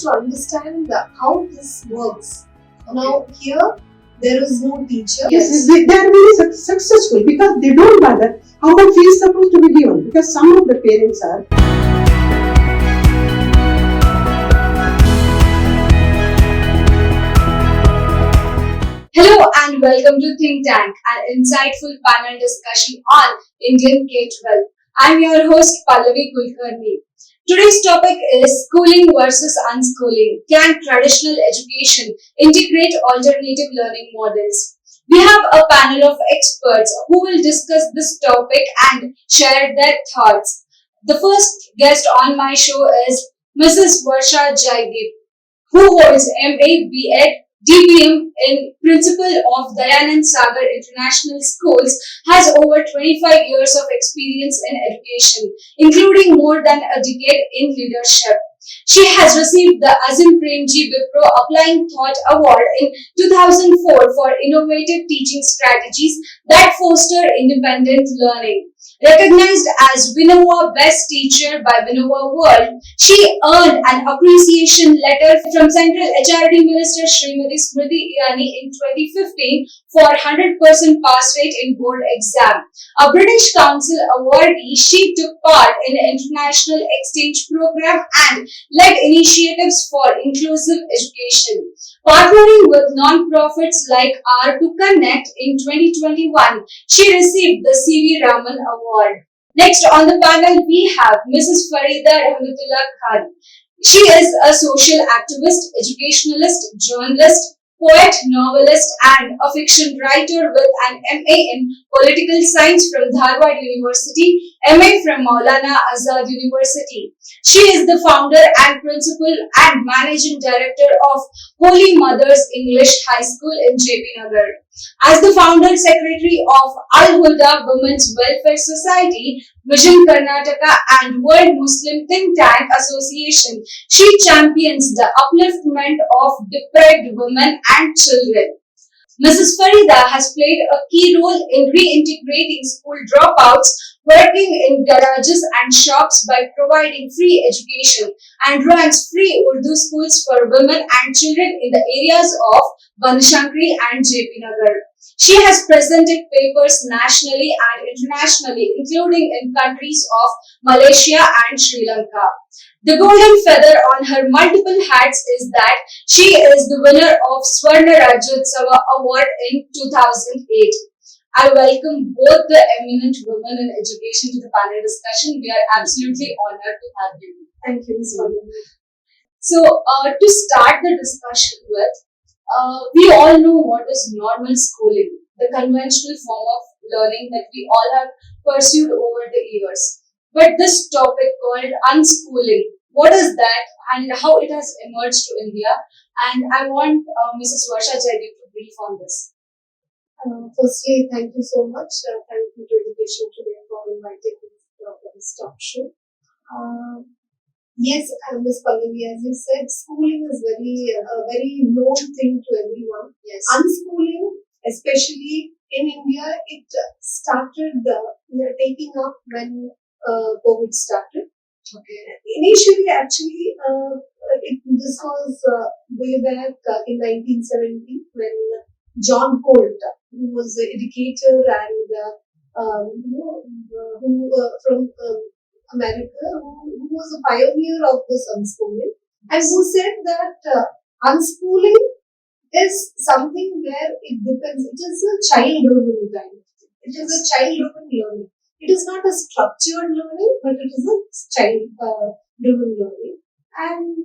to understand how this works. Now here there is no teacher. Yes, they are very successful because they don't bother how much fee is supposed to be given, because some of the parents are. Hello and welcome to Think Tank, an insightful panel discussion on Indian K-12. I'm your host Pallavi Kulkarni. Today's topic is schooling versus unschooling. Can traditional education integrate alternative learning models? We have a panel of experts who will discuss this topic and share their thoughts. The first guest on my show is Mrs. Varsha Jaideep, who holds MA, B.Ed, DBM in Principal of Dayanand Sagar International Schools, has over 25 years of experience in education, including more than a decade in leadership. She has received the Azim Premji Wipro Applying Thought Award in 2004 for innovative teaching strategies that foster independent learning. Recognized as Vinova Best Teacher by Vinova World, she earned an appreciation letter from Central HRD Minister Srimati Smriti Irani in 2015 for 100% pass rate in board exam. A British Council awardee, she took part in an international exchange program and led initiatives for inclusive education. Partnering with non-profits like R2Connect in 2021, she received the C.V. Raman Award. Next on the panel, we have Mrs. Farida Rahmatullah Khan. She is a social activist, educationalist, journalist, poet, novelist, and a fiction writer with an MA in Political Science from Dharwad University, MA from Maulana Azad University. She is the founder and principal and managing director of Holy Mothers English High School in JP Nagar. As the founder secretary of Al Huda Women's Welfare Society, Vision Karnataka, and World Muslim Think Tank Association, she champions the upliftment of deprived women and children. Mrs. Farida has played a key role in reintegrating school dropouts, working in garages and shops by providing free education, and runs free Urdu schools for women and children in the areas of Banashankari and JP Nagar. She has presented papers nationally and internationally, including in countries of Malaysia and Sri Lanka. The golden feather on her multiple hats is that she is the winner of Swarna Rajyotsava Award in 2008. I welcome both the eminent women in education to the panel discussion. We are absolutely honored to have you. Thank you, Ms. Pallavi. So, to start the discussion with, we all know what is normal schooling, the conventional form of learning that we all have pursued over the years. But this topic called unschooling, what is that and how it has emerged to India? And I want Mrs. Varsha Jaideep to brief on this. Firstly, thank you so much. Thank you to Education Today for inviting me for this talk show. Yes, Ms. Pallavi, as you said, schooling is a very known thing to everyone. Yes. Unschooling, especially in India, it started taking up when COVID started. Okay. Initially, actually, this was way back in 1970 when John Holt, who was an educator and who from America, who was a pioneer of this unschooling, and who said that unschooling is something where it depends. It is a child-driven kind of thing. It is a child-driven learning. It is not a structured learning, but it is a child-driven learning, and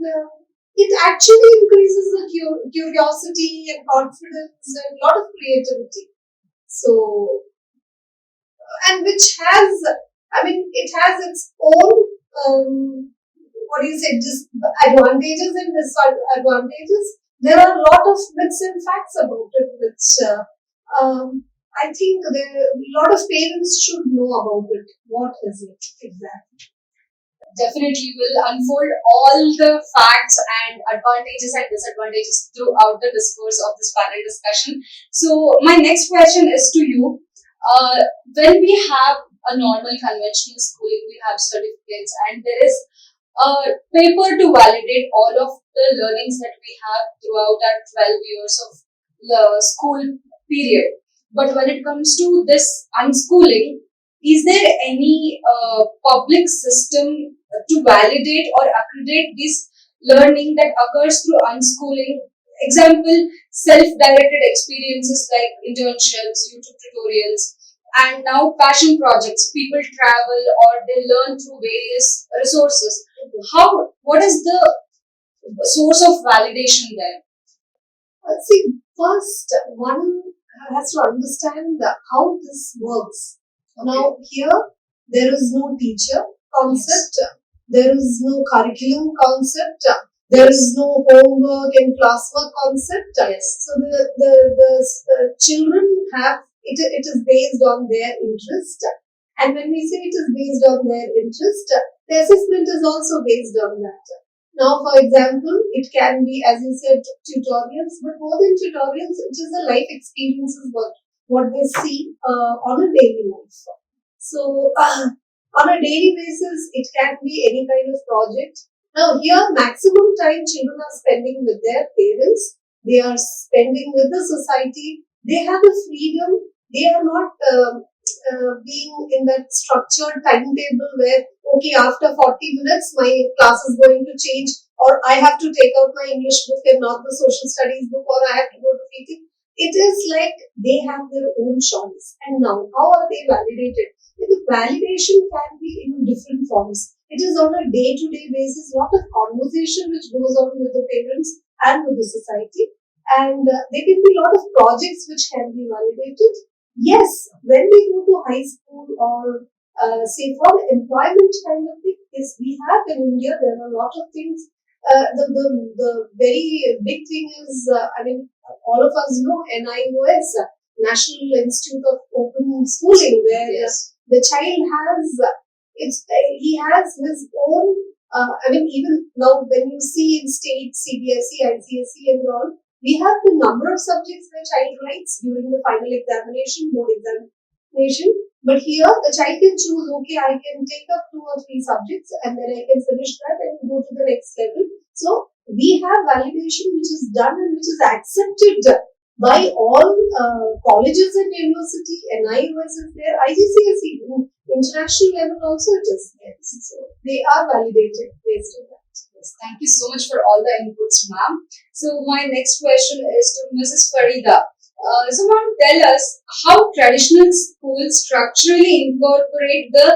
it actually increases the curiosity and confidence and a lot of creativity. So, and which has, it has its own, advantages and disadvantages. There are a lot of myths and facts about it, which I think a lot of parents should know about it. What is it exactly? Definitely will unfold all the facts and advantages and disadvantages throughout the discourse of this panel discussion. So my next question is to you. When we have a normal conventional schooling, we have certificates and there is paper to validate all of the learnings that we have throughout our 12 years of the school period. But when it comes to this unschooling, is there any public system to validate or accredit this learning that occurs through unschooling? Example, self-directed experiences like internships, YouTube tutorials, and now passion projects. People travel or they learn through various resources. What is the source of validation there? See, first one has to understand how this works. Now, here there is no teacher concept, there is no curriculum concept, there is no homework and classwork concept. Yes. So the children have it is based on their interest, and when we say it is based on their interest, the assessment is also based on that. Now, for example, it can be, as you said, tutorials, but more than tutorials, it is the life experiences what they see on a daily life. So, on a daily basis, it can be any kind of project. Now, here, maximum time children are spending with their parents. They are spending with the society. They have the freedom. They are not being in that structured timetable where, okay, after 40 minutes, my class is going to change, or I have to take out my English book and not the social studies book, or I have to go to PT. It is like they have their own choice. And now, how are they validated? The validation can be in different forms. It is on a day-to-day basis, lot of conversation which goes on with the parents and with the society. And there can be a lot of projects which can be validated. Yes, when we go to high school or say for employment kind of thing, yes, we have in India, there are a lot of things. The very big thing is, I mean, all of us know NIOS, National Institute of Open Schooling, where the child has, he has his own, I mean, even now when you see in state, CBSE, ICSE and all, we have the number of subjects the child writes during the final examination, board examination. But here, the child can choose, okay, I can take up 2 or 3 subjects and then I can finish that and go to the next level. So, we have validation which is done and which is accepted by all colleges and university, NIOS is there, IGCSE, international level also it is there. So, they are validated based on that. Yes, thank you so much for all the inputs, ma'am. So my next question is to Mrs. Farida. So ma'am, tell us how traditional schools structurally incorporate the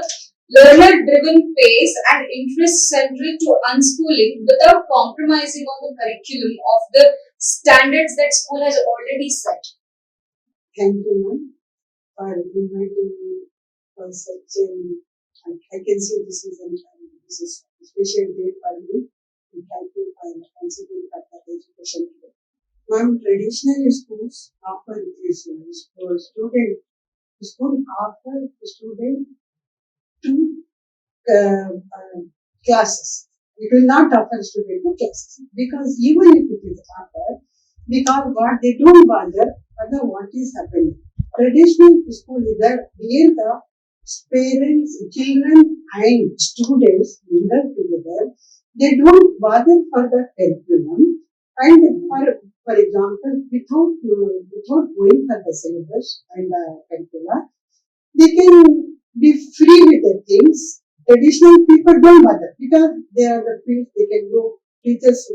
learner-driven pace and interest central to unschooling without compromising on the curriculum of the standards that school has already set. Thank you, ma'am, for inviting me for such I can say this is a special day for me. Thank you for considering that education today. Ma'am, traditional schools offer this school offer student 2 classes. It will not offer student 2 classes because even if it is offered, because what they don't bother other what is happening. Traditional school is that where the parents, children and students mingle together. They don't bother for the curriculum and for example, without going for the syllabus and curricula, they can be free with the things. Traditional people don't bother because they are the field, they can go teachers.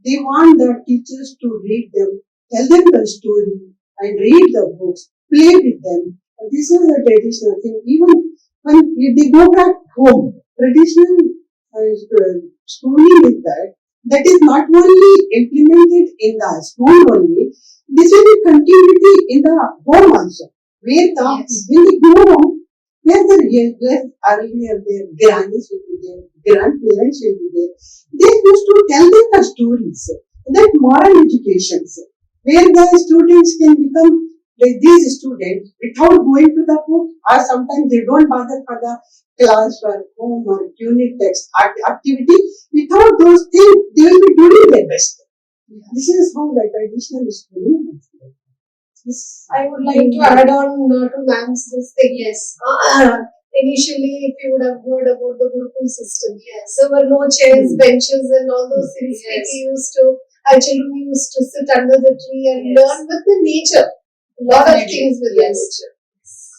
They want the teachers to read them, tell them the story and read the books, play with them. And this is a traditional thing. Even when they go back home, traditional schooling is that is not only implemented in the school only, this will be continuity in the home also. Where the when they go home, where the earlier their grannies will be there, grandparents will be there. They used to tell them the stories, that moral educations, where the students can become like these students without going to the book, or sometimes they don't bother for the class or home or unit text activity. Without those things, they will be doing their best. This is how the traditional schooling is. I would like to add on to ma'am's this thing. Yes. initially, if you would have heard about the Gurukul system, Yes. there were no chairs, benches, and all those things. Yes. Our children used to sit under the tree and Yes. learn with the nature. A lot of Definitely. things with Yes. the nature.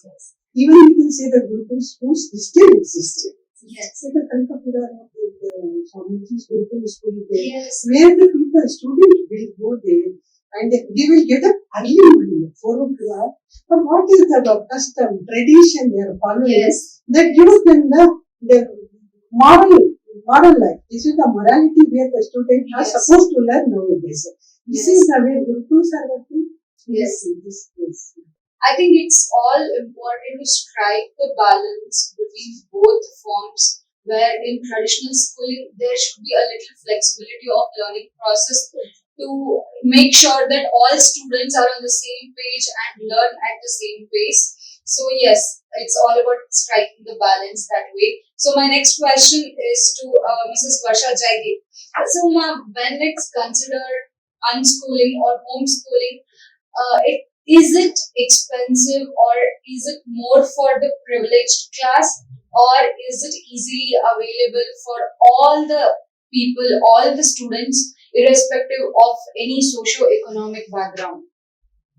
Yes. Even we can say that Gurukul schools still exist. Yes. Say the Kankapura, the Swamiji's Gurukul school there, Yes. where the people, students will go there and they will get up early morning, 4 o'clock. But what is the custom, tradition they are following? Yes. That gives them the moral life. This is the morality where the students are Yes. supposed to learn nowadays. This Yes. is the way Gurukuls are working. Yes. This is. I think it's all important to strike the balance between both forms, where in traditional schooling there should be a little flexibility of learning process to make sure that all students are on the same page and learn at the same pace. So yes, it's all about striking the balance that way. So my next question is to Mrs. Varsha Jaigi. So ma'am, when it's considered unschooling or homeschooling, is it expensive or is it more for the privileged class, or is it easily available for all the people, all the students, irrespective of any socio-economic background?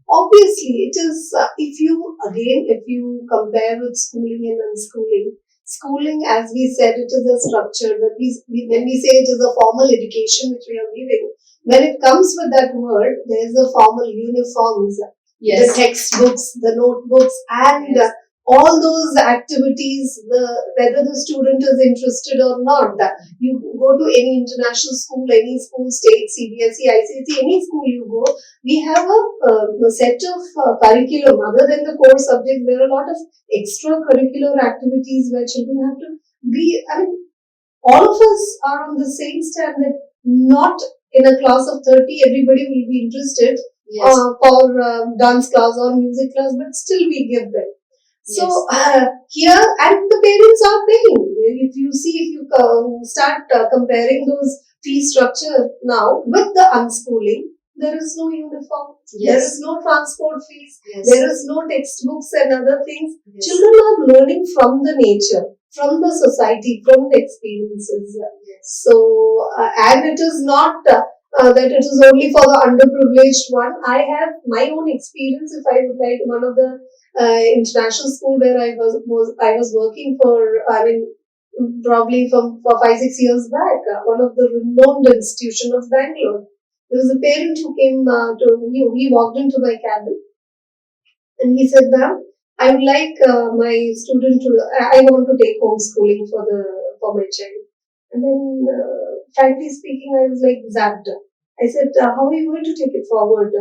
Obviously, it is, if you compare with schooling and unschooling, schooling, as we said, it is a structure that when we say it is a formal education which we are giving, when it comes with that word, there is a formal uniforms, the textbooks, the notebooks, and Yes. all those activities, whether the student is interested or not. You go to any international school, any school, state, CBSE, ICSE, any school you go, we have a set of curriculum. Other than the core subjects, there are a lot of extracurricular activities where children have to be. I mean, all of us are on the same standard. Not in a class of 30, everybody will be interested Yes. for dance class or music class, but still we give them. So here, and the parents are paying. If you see, if you start comparing those fee structure now with the unschooling, there is no uniform, there Yes. is no transport fees, Yes. there is no textbooks and other things. Yes. Children are learning from the nature, from the society, from the experiences. Yes. So, and it is not that it is only for the underprivileged one. I have my own experience. If I would like, one of the international school where I was working for, I mean, probably for 5-6 years back, one of the renowned institution of Bangalore. There was a parent who came to me. He walked into my cabin and he said, "Ma'am, I would like my student to. I want to take homeschooling for my child." And then, frankly speaking, I was like zapped. I said, "How are you going to take it forward?"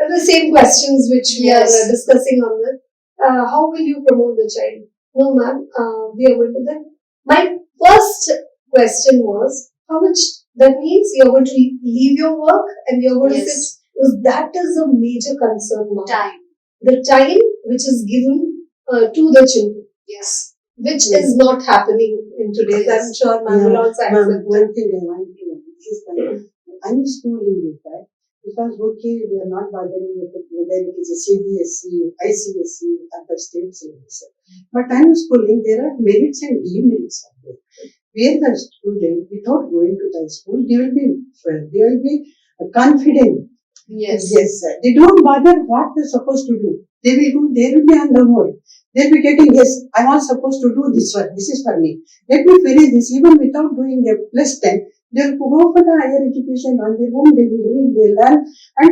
The same questions which we are Yes. discussing on this. How will you promote the child? No, ma'am. We are going to then. My first question was, how much that means you're going to leave your work and you're going to sit. Yes. Because that is a major concern now. Time. The time which is given to the children, Yes. which Yes. is not happening in today's. Yes. I'm sure ma'am will also Ma'am, accept that. one thing I want to know is that unschooling with that, because okay, we are not bothering with it, whether it is a CBSE, ICSE, other state syllabus. But unschooling, there are merits and demerits of it. Where the student, without going to the school, they will be confident. Yes. Yes, sir. They don't bother what they're supposed to do. They will be on the mode. They'll be getting, yes, I was supposed to do this work. This is for me. Let me finish this. Even without doing a plus 10, they'll go for the higher education on their own. They will read, they learn. And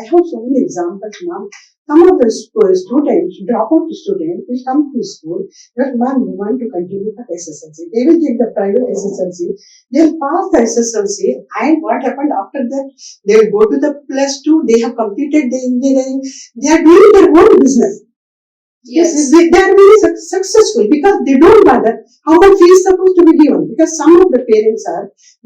I have so many examples now. Some of the students, dropout students, will come to school. Well, ma'am, we want to continue the SSLC. They will take the private SSLC. They'll pass the SSLC. And what happened after that? They will go to the plus 2. They have completed the engineering. They are doing their own business. Yes. They are very successful because they don't bother how much fee is supposed to be given. Because some of the parents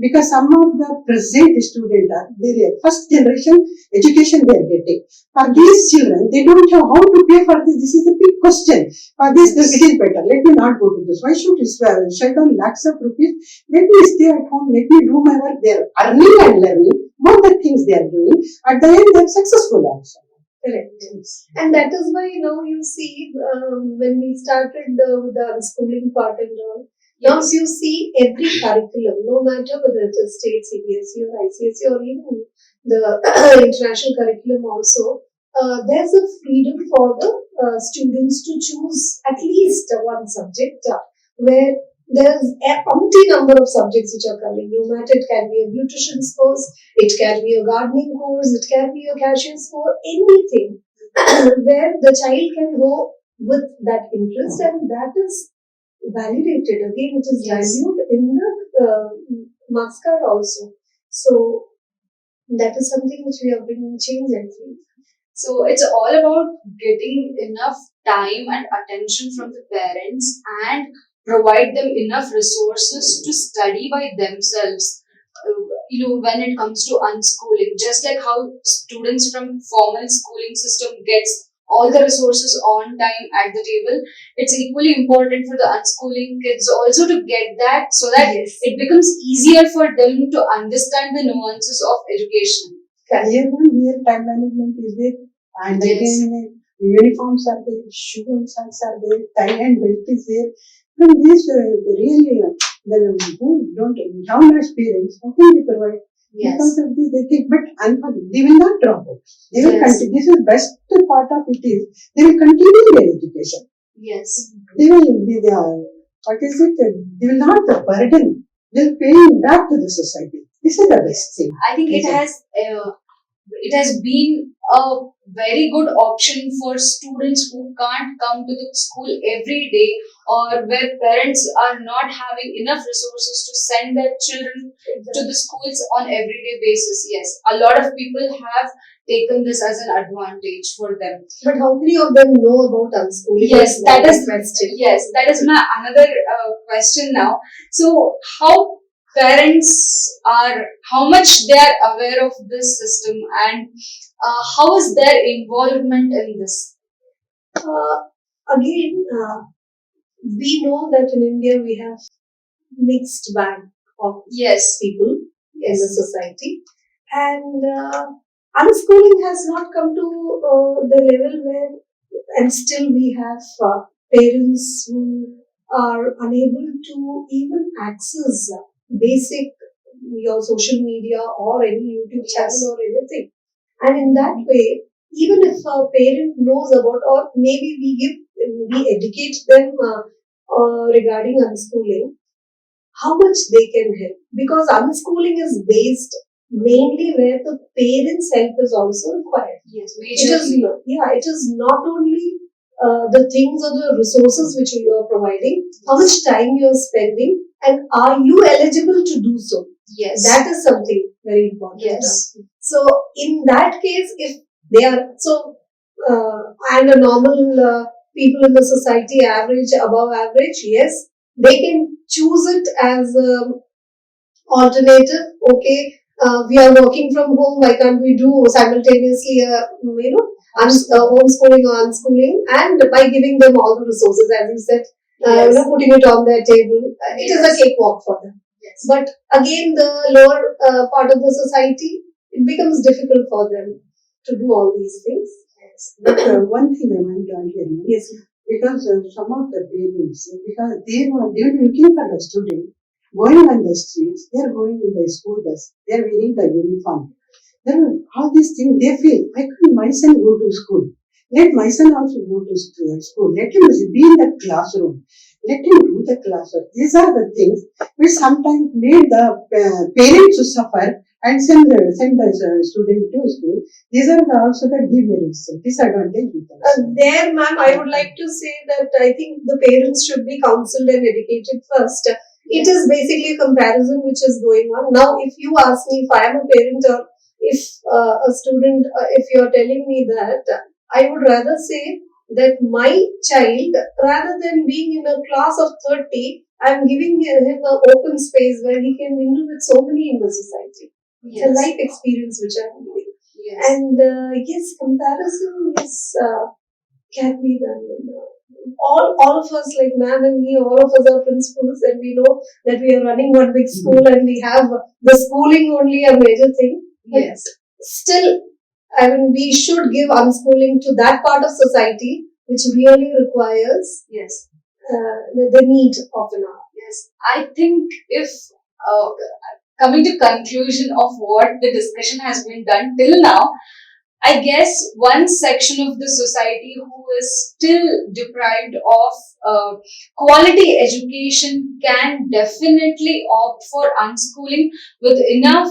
because some of the present students are, their first generation education they are getting. For these children, they don't know how to pay for this. This is a big question. For this, it is better. Let me not go to this. Why should I shut down lakhs of rupees? Let me stay at home. Let me do my work. They are earning and learning. Both the things they are doing. At the end, they are successful also. Correct. And that is why now you see when we started with the unschooling part and all, now if you see every curriculum, no matter whether it is state CBSE or ICSE or even the international curriculum also, there's a freedom for the students to choose at least one subject where there's a umpty number of subjects which are coming. No matter, it can be a nutrition course, it can be a gardening course, it can be a cashier's course, anything where the child can go with that interest, and that is validated. Again, it is valued in the marks card also. So that is something which we have been changed, I think. So it's all about getting enough time and attention from the parents and provide them enough resources to study by themselves. When it comes to unschooling, just like how students from formal schooling system gets all the resources on time at the table, it's equally important for the unschooling kids also to get that, so that it becomes easier for them to understand the nuances of education. Here time management is there, and again uniforms are there, shoes and socks are there, tie and belt is there. And these really, the who don't have nice parents, how can they provide? Because of this, they think, but they will not drop out. They will continue. This is best part of it is they will continue their education. Yes. They will be there. What is it? They will not burden. They will pay back to the society. This is the best thing. I think it has been a very good option for students who can't come to the school every day, or where parents are not having enough resources to send their children to the schools on everyday basis. Yes, a lot of people have taken this as an advantage for them. But how many of them know about unschooling? Yes, that is my another question now. So how much they are aware of this system, and how is their involvement in this? Again, we know that in India we have mixed bag of people in the society, and unschooling has not come to the level where, and still we have parents who are unable to even access basic your social media or any YouTube channel or anything. And in that way, even if a parent knows about, or maybe we educate them regarding unschooling, how much they can help, because unschooling is based mainly where the parents' help is also required. Yes, it is not only the things or the resources which you are providing, how much time you are spending, and are you eligible to do so? Yes. That is something very important. Yes. So in that case, if they are and a normal people in the society, average, above average, yes, they can choose it as alternative. Okay, we are working from home. Why can't we do simultaneously, homeschooling or unschooling, and by giving them all the resources, as you said, putting it on their table, it is a cakewalk for them. Yes. But again, the lower part of the society, it becomes difficult for them to do all these things. Yes. But one thing I want to add here, yes, because some of the parents, because they were looking for the student going on the streets, they are going in the school bus, they are wearing the uniform. Then all these things they feel, why couldn't my son go to school? Let my son also go to school. Let him be in the classroom. Let him do the classwork. These are the things which sometimes made the parents to suffer and send the student to school. These are also the demerits, disadvantages. There, ma'am, I would like to say that I think the parents should be counseled and educated first. It is basically a comparison which is going on. Now, if you ask me if I am a parent, or if a student, if you are telling me that, I would rather say that my child, rather than being in a class of 30, I am giving him an open space where he can mingle with so many in the society. It's a life experience which I am giving. Yes. And yes, comparison can be done. All of us, like ma'am and me, all of us are principals, and we know that we are running one big school and we have the schooling only a major thing. Yes. Still, I mean, we should give unschooling to that part of society which really requires Yes. the need of an hour. Yes, I think if uh, coming to conclusion of what the discussion has been done till now, I guess one section of the society who is still deprived of quality education can definitely opt for unschooling with enough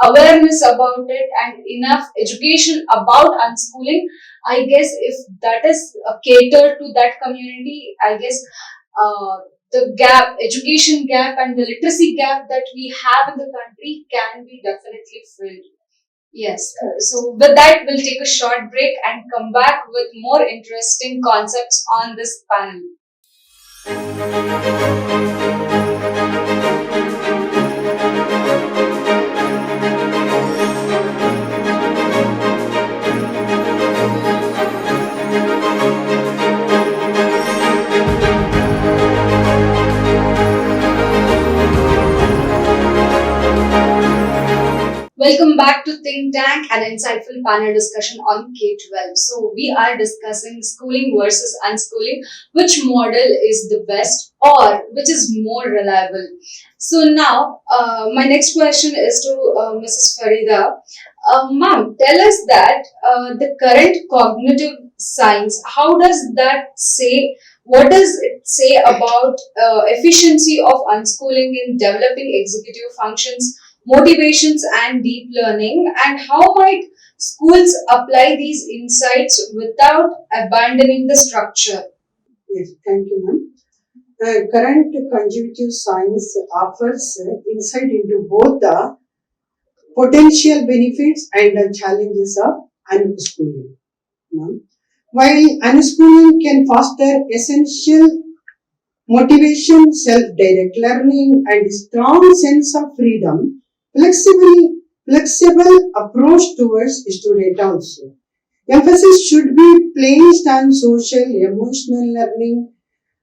awareness about it and enough education about unschooling. I guess if that is catered to that community, I guess uh, the gap, education gap and the literacy gap that we have in the country can be definitely filled. Yes. So with that, we'll take a short break and come back with more interesting concepts on this panel. Welcome back to Think Tank, an insightful panel discussion on K-12. So we are discussing schooling versus unschooling, which model is the best or which is more reliable. So now, my next question is to Mrs. Farida. Ma'am, tell us that the current cognitive science, how does that say, what does it say about efficiency of unschooling in developing executive functions, motivations, and deep learning, and how might schools apply these insights without abandoning the structure? Yes, thank you, ma'am. Current conjunctive science offers insight into both the potential benefits and the challenges of unschooling. Ma'am. While unschooling can foster essential motivation, self-direct learning, and a strong sense of freedom, flexible approach towards student also. Emphasis should be placed on social, emotional learning,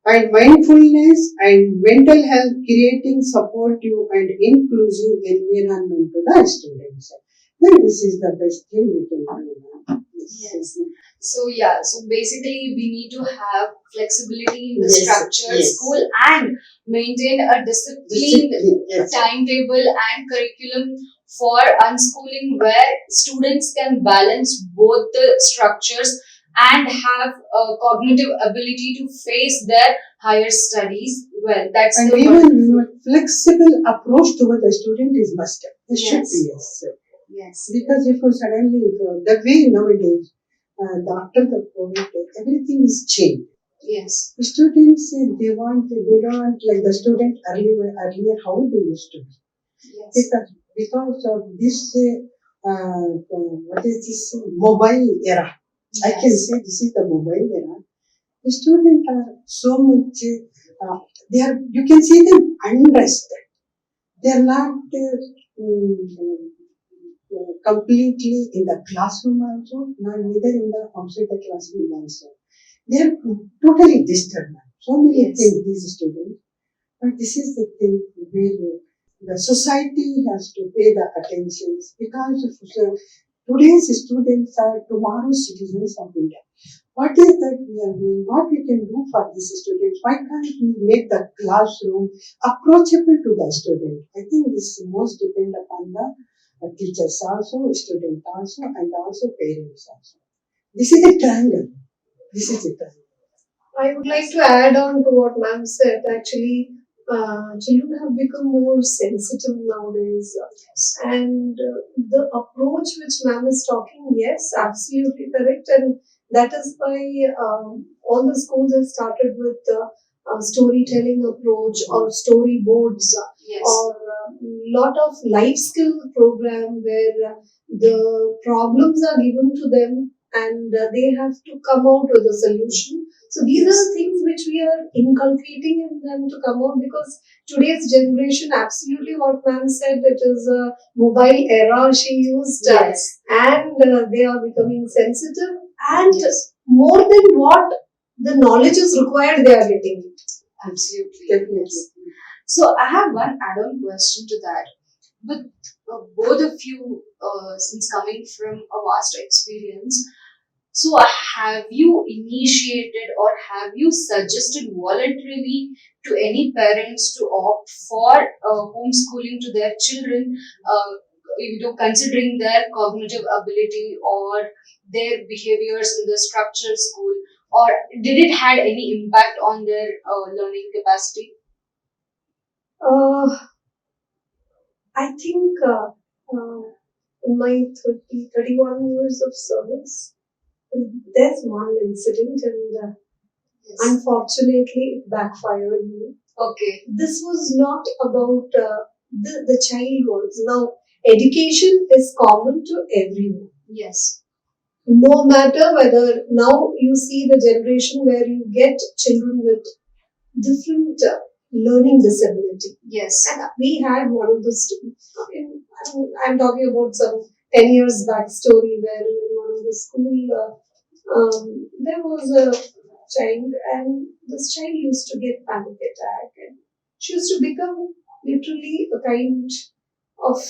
and mindfulness and mental health, creating supportive and inclusive environment to the students. Then this is the best thing we can do. Yes. So yeah, so basically we need to have flexibility in the Yes, structured yes. school and maintain a disciplined Yes. timetable and curriculum for unschooling where students can balance both the structures and have a cognitive ability to face their higher studies. Well, that's And the even wonderful. flexible approach toward the student is must. It should Yes. be yes. Yes. Because if you suddenly, the way nowadays, after the COVID, everything is changed. Yes. The students, they don't like the student earlier how they used to be. Yes. Because of this, what is this mobile era? I can Yes. say this is the mobile era. The students are so much, they are, you can see them unrested. They are not completely in the classroom also, not neither in the outside the classroom also. They are totally disturbed. So many Yes. things these students. But this is the thing where the society has to pay the attention because today's students are tomorrow's citizens of India. What is that we are doing? What we can do for these students? Why can't we make the classroom approachable to the student? I think this most depend upon the teachers also, student also, and also parents also. This is a triangle. This is a triangle. I would like to add on to what ma'am said. Actually, children have become more sensitive nowadays, and the approach which ma'am is talking, yes, absolutely correct, and that is why all the schools have started with storytelling approach or storyboards Yes. or lot of life skill program where the problems are given to them and they have to come out with a solution. So these are the things which we are inculcating in them to come out because today's generation, absolutely what ma'am said, it is a mobile era she used, Yes. and they are becoming sensitive, and Yes. more than what the knowledge is required, they are getting it. Absolutely. Definitely. Yes. So I have one add-on question to that. With both of you, since coming from a vast experience, so have you initiated or have you suggested voluntarily to any parents to opt for homeschooling to their children, considering their cognitive ability or their behaviors in the structured school, or did it had any impact on their learning capacity? Uh, I think in my 31 years of service, there's one incident, and Yes. unfortunately, it backfired me. Okay. This was not about the child was. Now, education is common to everyone. Yes. No matter whether now you see the generation where you get children with different learning disability. Yes. And we had one of those, I'm talking about some 10 years back story where in one of the school, there was a child, and this child used to get panic attack, and she used to become literally a kind of,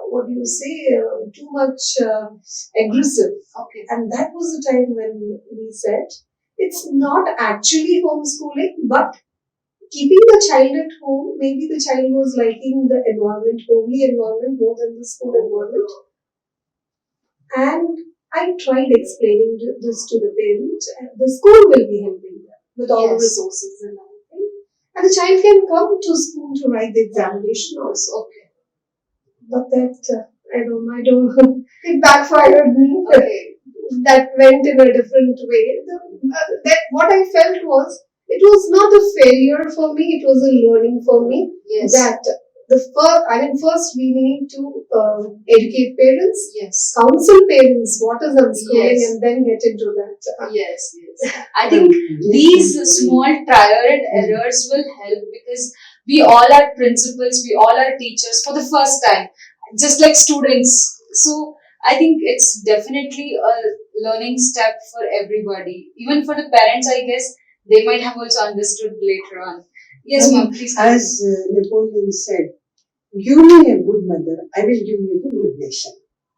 what do you say, too much aggressive. Okay. And that was the time when we said, it's not actually homeschooling, but keeping the child at home, maybe the child was liking the environment, homely environment more than the school environment. And I tried explaining this to the parents, and the school will be helping them with all the Yes. resources and everything. And the child can come to school to write the examination also. Okay. But that, I don't, it backfired me. Okay. That went in a different way. That what I felt was, it was not a failure for me, it was a learning for me. Yes. That first we need to educate parents, Yes. counsel parents what is unschooling, Yes. and then get into that. Yes, yes. I think these small trial and errors will help because we all are principals, we all are teachers for the first time, just like students. So I think it's definitely a learning step for everybody. Even for the parents, I guess they might have also understood later on. Yes, ma'am, please. As Napoleon said, give me a good mother, I will give you the good nation.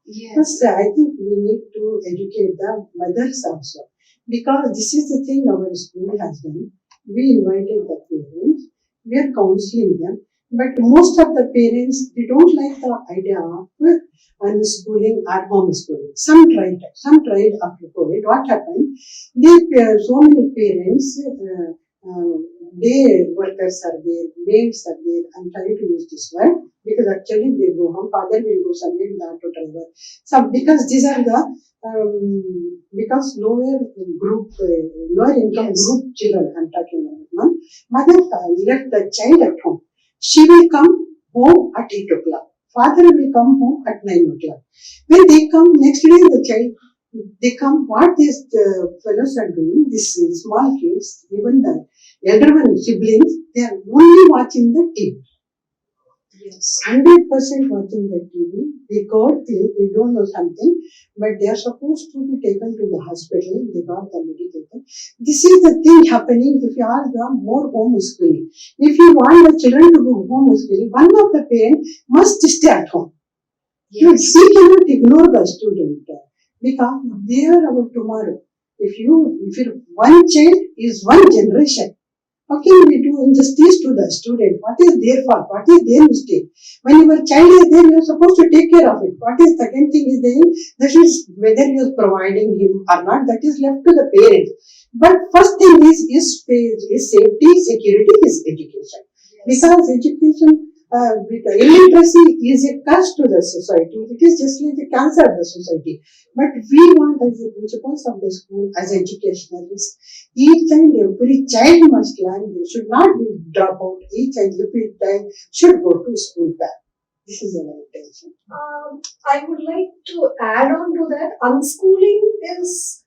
Yes. First, I think we need to educate the mothers also, because this is the thing our school has done. We invited the parents, we are counseling them, but most of the parents, they don't like the idea of unschooling or homeschooling. Some tried after COVID. What happened? So many parents, day workers are there, maids are there. I'm trying to use this word because actually they go home, father will go somewhere in the auto driver. So because these are the because lower group, lower income Yes. group children I'm talking about. Mother left the child at home. She will come home at 8 o'clock. Father will come home at 9 o'clock. When they come next day, the child, they come, what these fellows are doing, these small kids, even the elder one siblings, they are only watching the TV. Yes. 100% watching the TV. They don't know something, but they are supposed to be taken to the hospital. They got the medication. This is the thing happening if you ask them more homeschooling. If you want the children to do homeschooling, one of the parents must stay at home. Yes. We cannot ignore the student because they are our tomorrow. If you one child is one generation, how can we do injustice to the student? What is their fault? What is their mistake? When your child is there, you are supposed to take care of it. What is second thing is there? That is whether you are providing him or not. That is left to the parents. But first thing is safety, security, is education. Yes. Because education, illiteracy is a curse to the society. It is just like the cancer of the society. But we want, as the principals of the school, as educationalists, each and every child must learn. They should not be drop out. Each and every child should go to school back. This is our intention. I would like to add on to that. Unschooling is,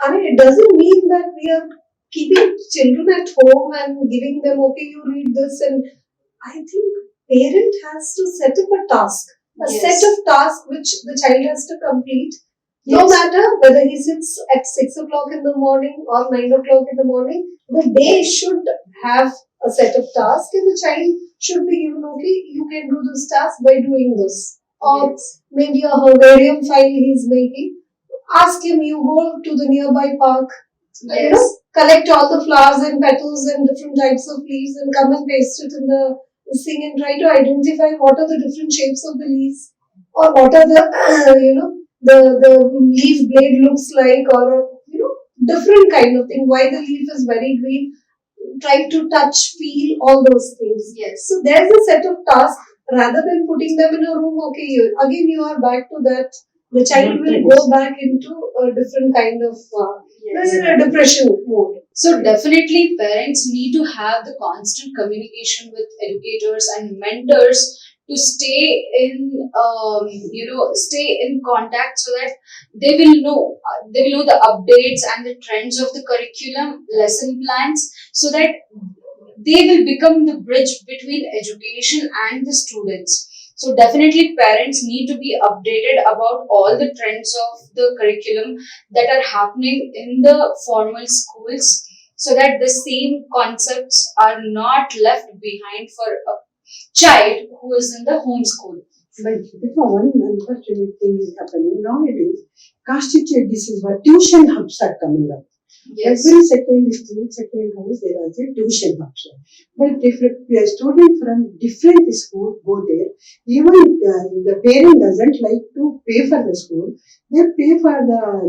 it doesn't mean that we are keeping children at home and giving them, okay, you read this, and I think parent has to set up a task, a Yes. set of tasks which the child has to complete. No Yes. matter whether he sits at 6 o'clock in the morning or 9 o'clock in the morning, the day should have a set of tasks, and the child should be given, okay, you can do this task by doing this. or maybe a herbarium file he's making. Ask him, you go to the nearby park, collect all the flowers and petals and different types of leaves and come and paste it in the thing and try to identify what are the different shapes of the leaves or what are the, the leaf blade looks like or, different kind of thing. Why the leaf is very green, try to touch, feel, all those things. Yes. So there's a set of tasks rather than putting them in a room. Okay, again you are back to that. The child will go back into a different kind of depression mode. So definitely parents need to have the constant communication with educators and mentors to stay in contact so that they will know the updates and the trends of the curriculum, lesson plans, so that they will become the bridge between education and the students. So definitely parents need to be updated about all the trends of the curriculum that are happening in the formal schools so that the same concepts are not left behind for a child who is in the home school. But because one unfortunate thing is happening nowadays, constitute this is what tuition hubs are coming up. Yes. Every second street, second house, there is a tuition hubs. But if a student from different school go there, even if the parent doesn't like to pay for the school, they pay for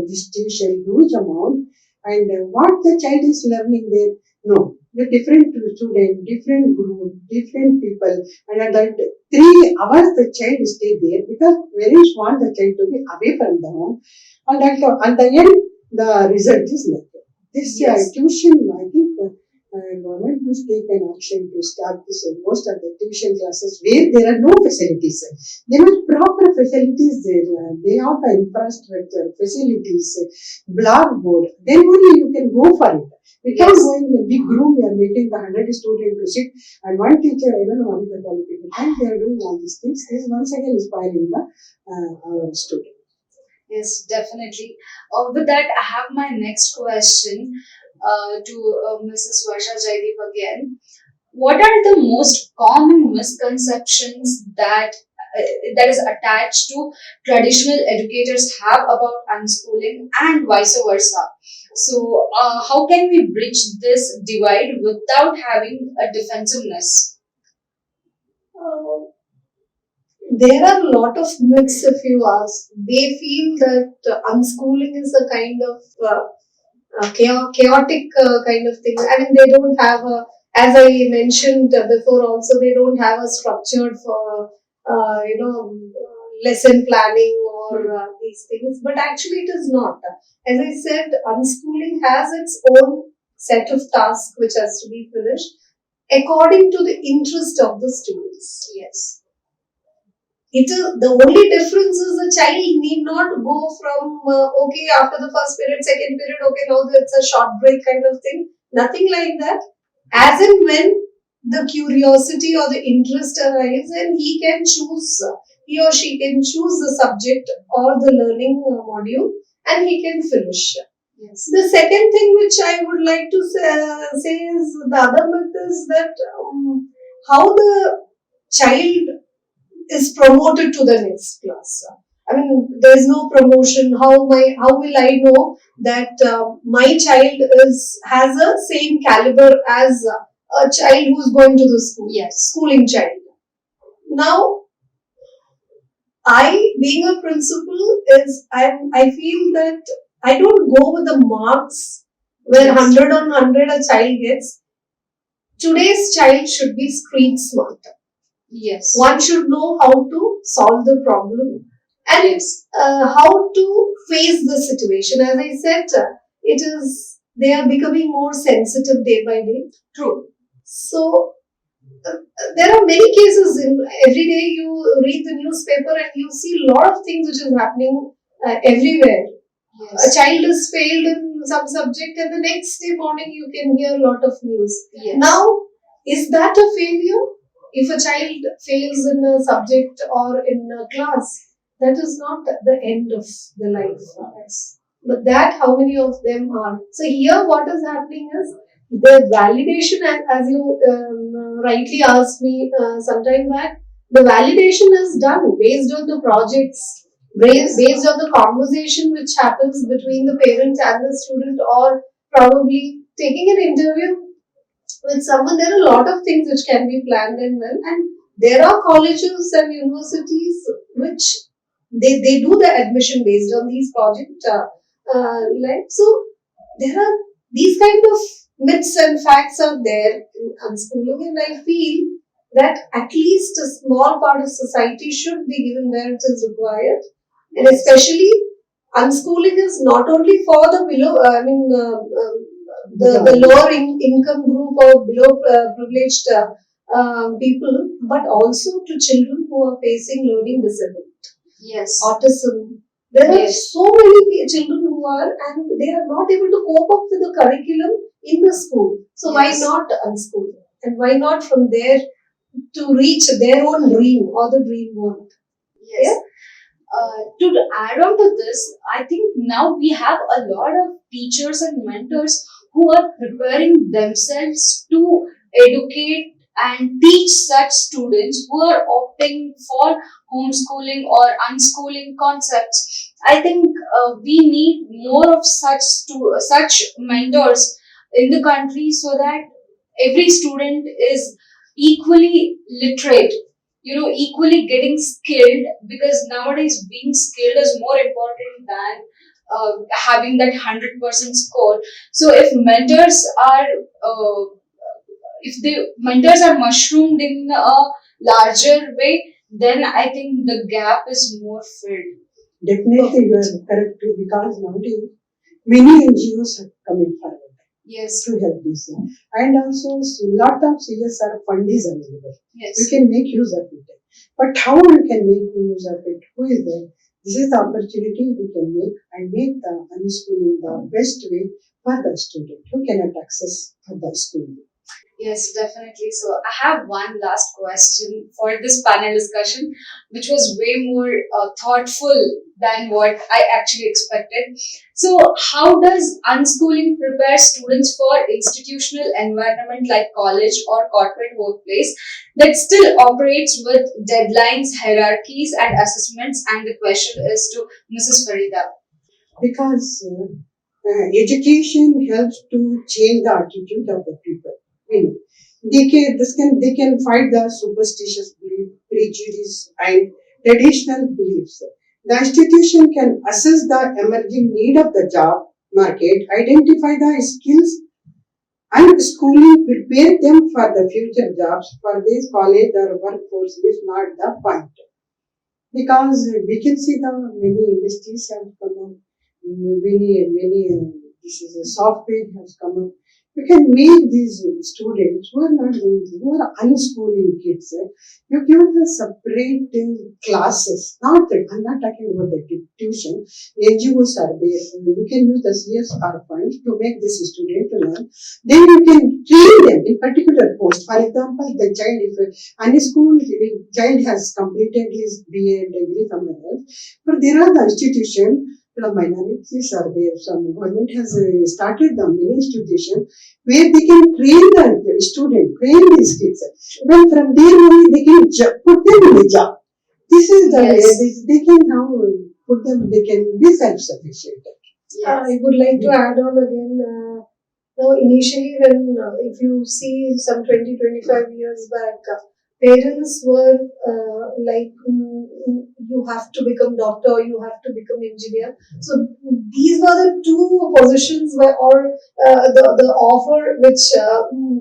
this tuition huge amount. And what the child is learning there, no, the different student, different group, different people, and at that 3 hours the child stay there because parents want the child to be away from the home, and at the end the result is nothing. This tuition, I think government must take an action to start this most of the tuition classes where there are no facilities. There are proper facilities there. They have the infrastructure, facilities, blackboard. Then only you can go for it. Without going in a big room, you are making the 100 students to sit and one teacher, I don't know what is the qualification, they are doing all these things. This once again is spoiling the our student. Yes, definitely. With that, I have my next question to Mrs. Varsha Jaideep again. What are the most common misconceptions that is attached to traditional educators have about unschooling and vice versa? So, how can we bridge this divide without having a defensiveness? There are a lot of myths if you ask. They feel that unschooling is a kind of chaotic kind of thing. I mean, they don't have as I mentioned before also, they don't have a structured for, lesson planning or these things. But actually it is not. As I said, unschooling has its own set of tasks which has to be finished according to the interest of the students. Yes. It is the only difference is the child need not go from okay after the first period, second period, okay now it's a short break kind of thing. Nothing like that. As and when the curiosity or the interest arises, and he can choose, he or she can choose the subject or the learning module, and he can finish. Yes. The second thing which I would like to say is the other myth is that how the child is promoted to the next class. I mean, there is no promotion. How will I know that my child has a same caliber as a child who is going to the school? Yes, schooling child. Now, I being a principal I feel that I don't go with the marks where 100 on 100 a child gets. Today's child should be street smart. Yes. One should know how to solve the problem and how to face the situation. As I said, they are becoming more sensitive day by day. True. So there are many cases. Every day you read the newspaper and you see a lot of things which is happening everywhere. Yes. A child is failed in some subject and the next day morning you can hear a lot of news. Yes. Now, is that a failure? If a child fails in a subject or in a class, that is not the end of the life. Yes. But that, how many of them are? So here what is happening is the validation, and as you rightly asked me some time back, The validation is done based on the projects, based on the conversation which happens between the parent and the student, or probably taking an interview with someone. There are a lot of things which can be planned and well, and there are colleges and universities which they do the admission based on these project like. So there are these kind of myths and facts are there in unschooling, and I feel that at least a small part of society should be given where it is required, and especially unschooling is not only for the below, the lower income group or below privileged people, but also to children who are facing learning disability, Yes. autism. There are so many children who are, and they are not able to cope up with the curriculum in the school. So why not unschool? And why not from there to reach their own dream or the dream world? Yes. Yeah? To add on to this, I think now we have a lot of teachers and mentors who are preparing themselves to educate and teach such students who are opting for homeschooling or unschooling concepts. I think we need more of such mentors in the country so that every student is equally literate, equally getting skilled, because nowadays being skilled is more important than having that 100% score. So if the mentors are mushroomed in a larger way, then I think the gap is more filled. Definitely, you are correct because nowadays many NGOs are coming forward. Yes. To help this. And also, lot of CSR fund is available. Yes. You can make use of it. But how you can make use of it? Who is there? This is the opportunity we can make and make the unschooling the best way for the student who cannot access for the schooling. Yes, definitely. So I have one last question for this panel discussion, which was way more thoughtful than what I actually expected. So, how does unschooling prepare students for institutional environment like college or corporate workplace that still operates with deadlines, hierarchies, and assessments? And the question is to Mrs. Farida. Because education helps to change the attitude of the people. They can fight the superstitious belief, prejudice, and traditional beliefs. The institution can assess the emerging need of the job market, identify the skills, and schooling prepare them for the future jobs for this college or workforce is not the point. Because we can see the many industries have come up, many this is a software has come up. You can make these students who are not going, who are unschooling kids. You give them separate classes. I'm not talking about the tuition. NGOs are there. You can use the CSR funds to make this student learn. Then you can train them in particular post. For example, the child, if an unschooling child has completed his BA degree somewhere else, but there are the institutions, the minorities are there. Some government has started the many institutions where they can train the student, train these kids. Well, from there only they can put them in a job. This is the way they can now put them. They can be self-sufficient. I would like to add on again. Now, initially, when if you see some 20-25 years back, parents were like, you have to become doctor, you have to become engineer. So these were the two positions where, or the offer which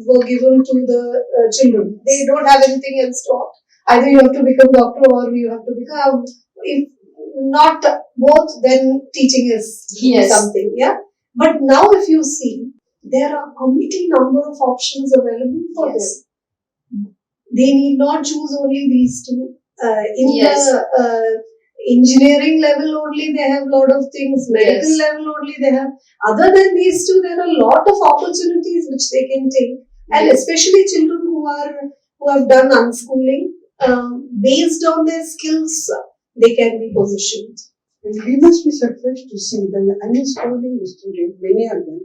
were given to the children. They don't have anything else to opt. Either you have to become doctor or you have to become, if not both, then teaching is something. Yeah. But now if you see, there are committee number of options available for them. They need not choose only these two. In the engineering level only, they have a lot of things. Medical level only, they have. Other than these two, there are a lot of opportunities which they can take, and especially children who have done unschooling, based on their skills, they can be positioned. And we must be surprised to see that unschooling students, many of them,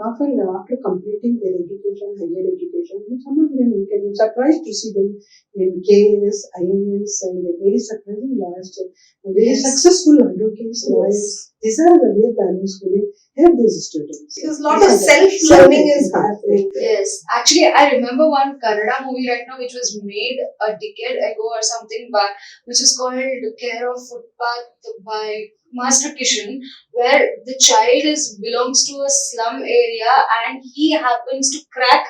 often after completing their education, higher education, some of them you can be surprised to see them in KS, IAS, and very surprising lawyers, very successful advocates, lawyers. These are the way the unschooling help these students. Because a lot of self-learning is happening. Yes, actually, I remember one Kannada movie right now which was made a decade ago or something back, which is called Care of Footpath by Master Kishan, where the child belongs to a slum area and he happens to crack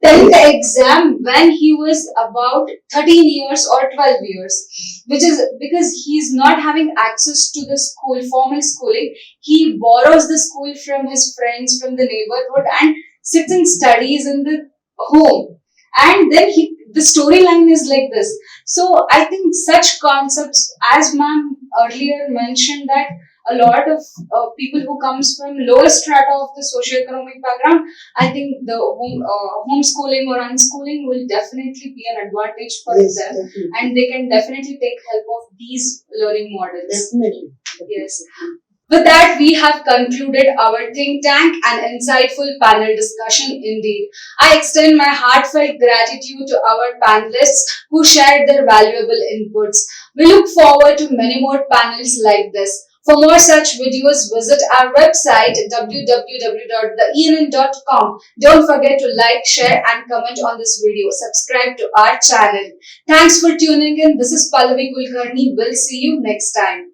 10th exam when he was about 13 years or 12 years, which is because he's not having access to the school, formal schooling. He borrows the school from his friends from the neighborhood and sits and studies in the home. And then the storyline is like this. So I think such concepts, as ma'am earlier mentioned, that a lot of people who comes from lower strata of the socio-economic background, I think the homeschooling or unschooling will definitely be an advantage for them, Definitely. and they can definitely take help of these learning models. Definitely. Yes. With that, we have concluded our think tank and insightful panel discussion indeed. I extend my heartfelt gratitude to our panelists who shared their valuable inputs. We look forward to many more panels like this. For more such videos, visit our website www.theENN.com. Don't forget to like, share and comment on this video. Subscribe to our channel. Thanks for tuning in. This is Pallavi Kulkarni. We'll see you next time.